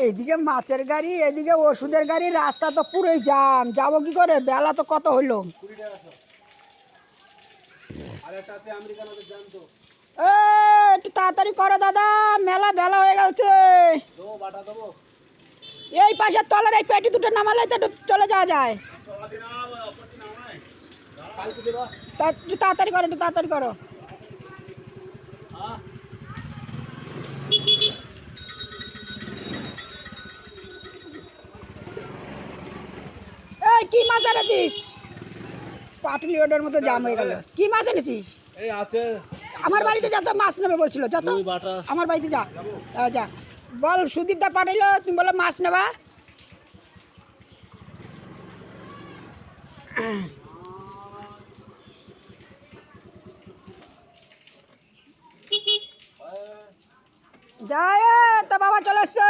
এইদিকে মাছের গাড়ি, এদিকে ওষুধের গাড়ি, রাস্তা তো পুরোই জাম। যাবো কি করে? বেলা তো কত হইলো। এ, একটু তাড়াতাড়ি করো দাদা, মেলা বেলা হয়ে গেছে। এই পাশের তলার এই পেটি দুটো নামালে তো একটু চলে যাওয়া যায়। একটু তাড়াতাড়ি করো, একটু তাড়াতাড়ি করো। এই কি মাছ এনেছিস? পাটুলি ওটার মতো জাম হয়ে গেল। কি মাছ এনেছিস? এই আছে আমার বাড়িতে যা, তো মাছ নেবে বলছিল, যা তো আমার বাড়িতে যা। যা বল, সুদীপ দা পাঠাইলো, তুমি বলো মাছ নেবা। যায় তো বাবা, চলে এসছে।